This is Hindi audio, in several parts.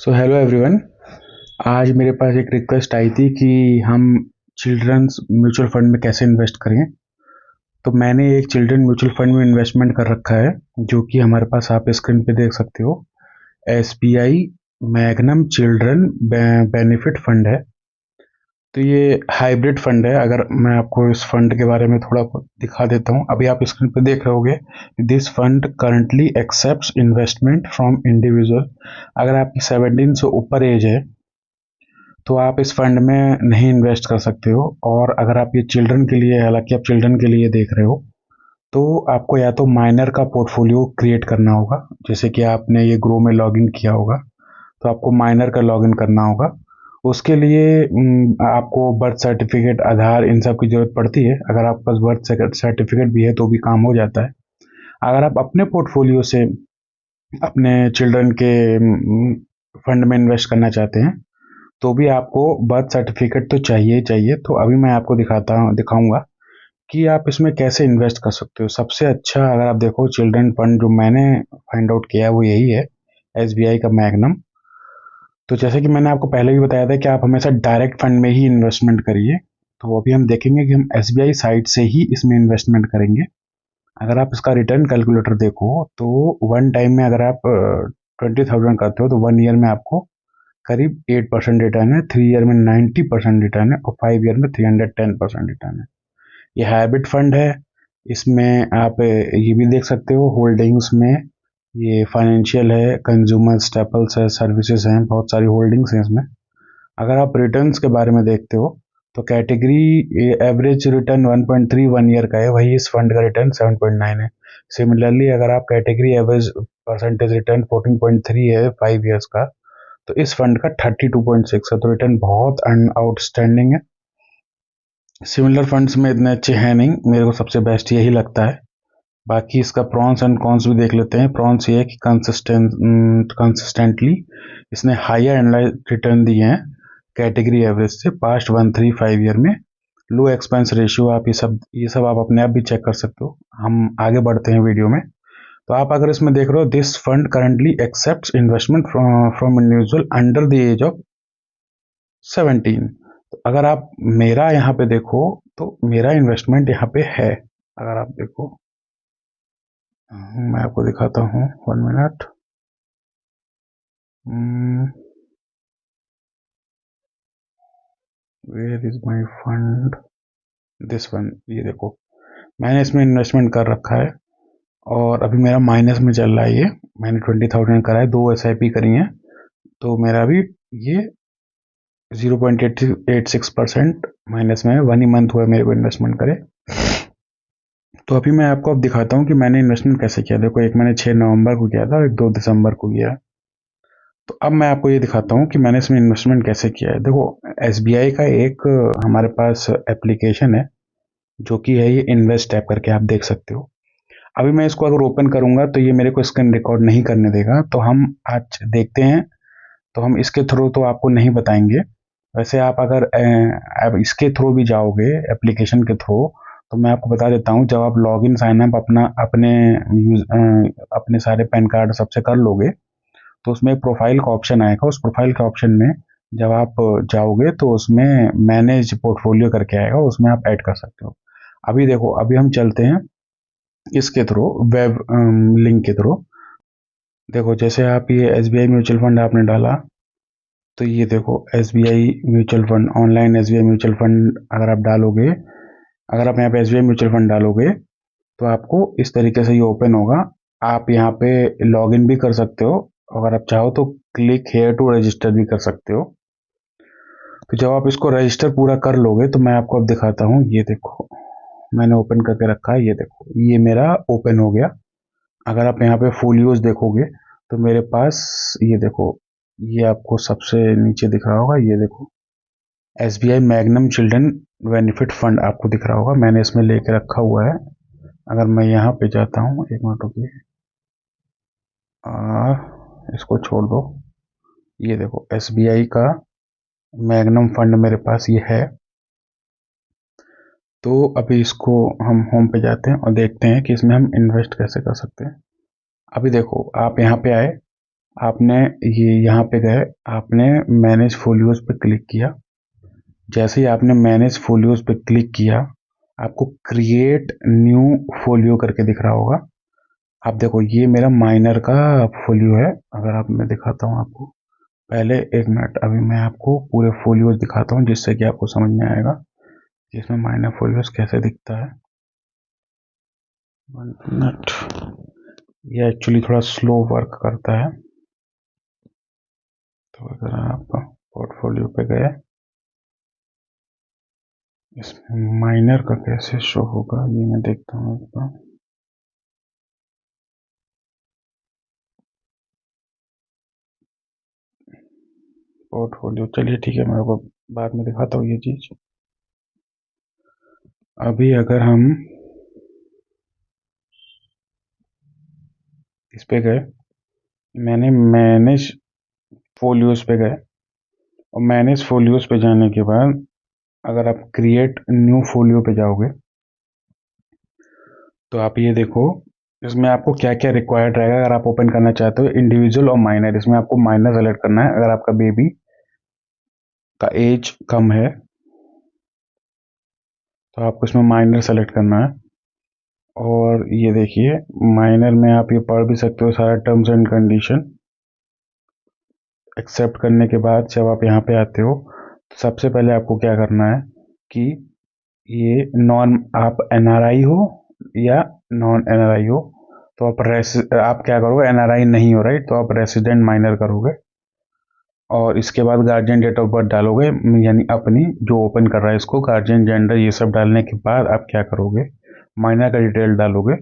So hello everyone. आज मेरे पास एक रिक्वेस्ट आई थी कि हम चिल्ड्रंस म्यूचुअल फंड में कैसे इन्वेस्ट करें। तो मैंने एक चिल्ड्रन म्यूचुअल फंड में इन्वेस्टमेंट कर रखा है, जो कि हमारे पास आप स्क्रीन पे देख सकते हो। SBI magnum children benefit fund है। तो ये हाइब्रिड फंड है। अगर मैं आपको इस फंड के बारे में थोड़ा दिखा देता हूँ, अभी आप स्क्रीन पे देख रहे होगे। This fund currently accepts investment from individual. अगर आपकी 17 से ऊपर एज है तो आप इस फंड में नहीं इन्वेस्ट कर सकते हो। और अगर आप ये चिल्ड्रन के लिए, हालांकि आप चिल्ड्रन के लिए देख रहे हो, तो आपको या तो माइनर का पोर्टफोलियो क्रिएट करना होगा। जैसे कि आपने ये ग्रो में लॉगिन किया होगा, तो आपको माइनर का लॉगिन करना होगा। उसके लिए आपको बर्थ सर्टिफिकेट, आधार, इन सब की ज़रूरत पड़ती है। अगर आपके पास बर्थ सर्टिफिकेट भी है तो भी काम हो जाता है। अगर आप अपने पोर्टफोलियो से अपने चिल्ड्रन के फंड में इन्वेस्ट करना चाहते हैं तो भी आपको बर्थ सर्टिफिकेट तो चाहिए ही चाहिए। तो अभी मैं आपको दिखाऊंगा कि आप इसमें कैसे इन्वेस्ट कर सकते हो। सबसे अच्छा, अगर आप देखो, चिल्ड्रन फंड जो मैंने फाइंड आउट किया है वो यही है, एसबीआई का मैग्नम। तो जैसे कि मैंने आपको पहले भी बताया था कि आप हमेशा डायरेक्ट फंड में ही इन्वेस्टमेंट करिए। तो अभी हम देखेंगे कि हम एसबीआई साइट से ही इसमें इन्वेस्टमेंट करेंगे। अगर आप इसका रिटर्न कैलकुलेटर देखो तो वन टाइम में अगर आप 20,000 करते हो तो 1 ईयर में आपको करीब 8% रिटर्न है, 3 ईयर में 90% रिटर्न है और 5 ईयर में 310% रिटर्न है। ये हाइब्रिड फंड है। इसमें आप ये भी देख सकते हो होल्डिंग्स में, ये फाइनेंशियल है, कंज्यूमर स्टेपल्स है, सर्विसेज हैं, बहुत सारी होल्डिंग्स हैं इसमें। अगर आप रिटर्न्स के बारे में देखते हो तो कैटेगरी एवरेज रिटर्न 1.3 1 ईयर का है, वही इस फंड का रिटर्न 7.9 है। सिमिलरली अगर आप कैटेगरी एवरेज परसेंटेज रिटर्न 14.3 है 5 ईयर्स का, तो इस फंड का 32.6 है। तो रिटर्न बहुत आउटस्टैंडिंग है। सिमिलर फंड्स में इतने अच्छे हैं नहीं, मेरे को सबसे बेस्ट यही लगता है। बाकी इसका प्रॉन्स एंड कॉन्स भी देख लेते हैं। प्रॉन्स ये है कि कंसिस्टेंटली इसने हायर एनालाइज रिटर्न दिए हैं कैटेगरी एवरेज से पास्ट 1 3 5 ईयर में। लो एक्सपेंस रेशियो, आप ये सब आप अपने आप भी चेक कर सकते हो। हम आगे बढ़ते हैं वीडियो में। तो आप अगर इसमें देख रहे हो, this fund currently accept investment from individual under the age of 17। तो अगर आप मेरा यहाँ पे देखो तो मेरा इन्वेस्टमेंट यहाँ पे है। अगर आप देखो, मैं आपको दिखाता हूँ, 1 minute. Where is my fund, this one. ये देखो, मैंने इसमें इन्वेस्टमेंट कर रखा है और अभी मेरा माइनस में चल रहा है। ये मैंने 20,000 करा है, 2 SIP करी हैं, तो मेरा भी ये 0.86% माइनस में है। 1 ही मंथ हुआ मेरे को इन्वेस्टमेंट करे। तो अभी मैं आपको अब दिखाता हूँ कि मैंने इन्वेस्टमेंट कैसे किया। देखो, एक मैंने 6 नवंबर को किया था और एक 2 दिसंबर को किया। तो अब मैं आपको ये दिखाता हूँ कि मैंने इसमें इन्वेस्टमेंट कैसे किया है। देखो, एसबीआई का एक हमारे पास एप्लीकेशन है जो कि है ये इन्वेस्ट ऐप करके, आप देख सकते हो। अभी मैं इसको अगर ओपन करूंगा तो ये मेरे को स्क्रीन रिकॉर्ड नहीं करने देगा। तो हम आज देखते हैं। तो हम इसके थ्रू तो आपको नहीं बताएंगे। वैसे आप अगर आप इसके थ्रू भी जाओगे, एप्लीकेशन के थ्रू, तो मैं आपको बता देता हूँ, जब आप लॉगिन साइन अप अपना अपने सारे पैन कार्ड सबसे कर लोगे तो उसमें एक प्रोफाइल का ऑप्शन आएगा। उस प्रोफाइल के ऑप्शन में जब आप जाओगे तो उसमें मैनेज पोर्टफोलियो करके आएगा, उसमें आप ऐड कर सकते हो। अभी देखो, अभी हम चलते हैं इसके थ्रू, वेब लिंक के थ्रू। देखो, जैसे आप ये एसबीआई म्यूचुअल फंड आपने डाला, तो ये देखो SBI mutual fund, online SBI mutual fund अगर आप डालोगे, अगर आप यहाँ पे एसबीआई म्यूचुअल फंड डालोगे तो आपको इस तरीके से ये ओपन होगा। आप यहाँ पे लॉगिन भी कर सकते हो, अगर आप चाहो तो क्लिक हेयर टू रजिस्टर भी कर सकते हो। तो जब आप इसको रजिस्टर पूरा कर लोगे तो मैं आपको अब दिखाता हूँ। ये देखो, मैंने ओपन करके रखा है। ये देखो, ये मेरा ओपन हो गया। अगर आप यहाँ पे फुल यूज देखोगे तो मेरे पास, ये देखो, ये आपको सबसे नीचे दिख रहा होगा। ये देखो, SBI magnum children benefit fund आपको दिख रहा होगा, मैंने इसमें लेके रखा हुआ है। अगर मैं यहाँ पे जाता हूँ, एक मिनट रुकिए, इसको छोड़ दो। ये देखो, एसबीआई का मैग्नम फंड मेरे पास ये है। तो अभी इसको हम होम पे जाते हैं और देखते हैं कि इसमें हम इन्वेस्ट कैसे कर सकते हैं। अभी देखो, आप यहाँ पे आए आपने ये यहाँ पे गए, आपने मैनेज फोलियोज पे क्लिक किया। जैसे ही आपने मैनेज फोलियोज पे क्लिक किया, आपको क्रिएट न्यू फोलियो करके दिख रहा होगा। आप देखो, ये मेरा माइनर का फोलियो है। अगर आप, मैं दिखाता हूँ आपको। पहले एक मिनट, अभी मैं आपको पूरे फोलियोज दिखाता हूँ जिससे कि आपको समझ में आएगा कि इसमें माइनर फोलियोज कैसे दिखता है। 1 मिनट, ये एक्चुअली थोड़ा स्लो वर्क करता है। तो अगर आप पोर्टफोलियो पे गए, इसमें माइनर का कैसे शो होगा ये मैं देखता हूँ आपका। पोर्टफोलियो, चलिए ठीक है, मैं आपको बाद में दिखाता हूँ ये चीज़। अभी अगर हम इस पे गए, मैंने मैनेज फोलियोज पे गए, और मैनेज फोलियोज पे जाने के बाद अगर आप क्रिएट न्यू फोलियो पे जाओगे, तो आप ये देखो, इसमें आपको क्या क्या रिक्वायर्ड रहेगा। अगर आप ओपन करना चाहते हो इंडिविजुअल और माइनर, इसमें आपको माइनर सेलेक्ट करना है। अगर आपका बेबी का एज कम है तो आपको इसमें माइनर सेलेक्ट करना है। और ये देखिए, माइनर में आप ये पढ़ भी सकते हो सारा टर्म्स एंड कंडीशन। एक्सेप्ट करने के बाद जब आप यहाँ पे आते हो, तो सबसे पहले आपको क्या करना है कि ये नॉन, आप एनआरआई हो या नॉन एनआरआई हो, तो आप क्या करोगे, एनआरआई नहीं हो, राइट, तो आप रेसिडेंट माइनर करोगे। और इसके बाद गार्जियन डेट ऑफ बर्थ डालोगे, यानी अपनी जो ओपन कर रहा है इसको, गार्जियन जेंडर ये सब डालने के बाद आप क्या करोगे, माइनर का डिटेल डालोगे।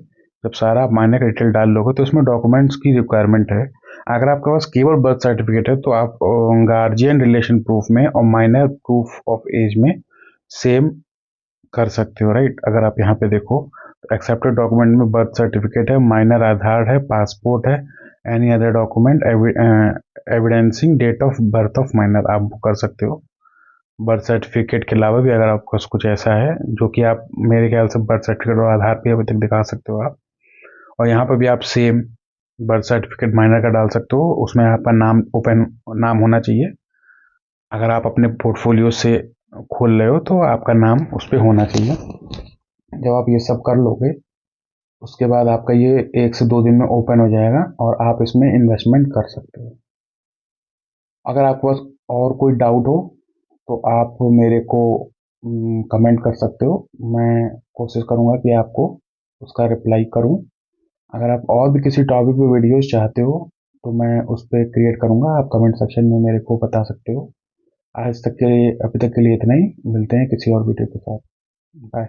जब सारा आप माइनर का डिटेल डाल लोगे तो इसमें डॉक्यूमेंट्स की रिक्वायरमेंट है। अगर आपके पास केवल बर्थ सर्टिफिकेट है तो आप गार्जियन रिलेशन प्रूफ में और माइनर प्रूफ ऑफ एज में सेम कर सकते हो, राइट। अगर आप यहाँ पे देखो, तो एक्सेप्टेड डॉक्यूमेंट में बर्थ सर्टिफिकेट है, माइनर आधार है, पासपोर्ट है, any other document evidencing date of birth of minor आप कर सकते हो। बर्थ सर्टिफिकेट के अलावा भी अगर आपके पास कुछ ऐसा है जो कि आप, मेरे ख्याल से बर्थ सर्टिफिकेट और आधार पे अभी तक दिखा सकते हो आप। और यहाँ पर भी आप सेम बर्थ सर्टिफिकेट माइनर का डाल सकते हो, उसमें आपका नाम, ओपन नाम होना चाहिए। अगर आप अपने पोर्टफोलियो से खोल रहे हो तो आपका नाम उस पर होना चाहिए। जब आप ये सब कर लोगे, उसके बाद आपका ये 1 से 2 दिन में ओपन हो जाएगा और आप इसमें इन्वेस्टमेंट कर सकते हो। अगर आपके पास और कोई डाउट हो तो आप मेरे को कमेंट कर सकते हो। मैं कोशिश करूँगा कि आपको उसका रिप्लाई करूँ। अगर आप और भी किसी टॉपिक पे वीडियोस चाहते हो तो मैं उस पर क्रिएट करूँगा, आप कमेंट सेक्शन में मेरे को बता सकते हो। आज तक के लिए, अभी तक के लिए इतना ही। मिलते हैं किसी और वीडियो के साथ। बाय।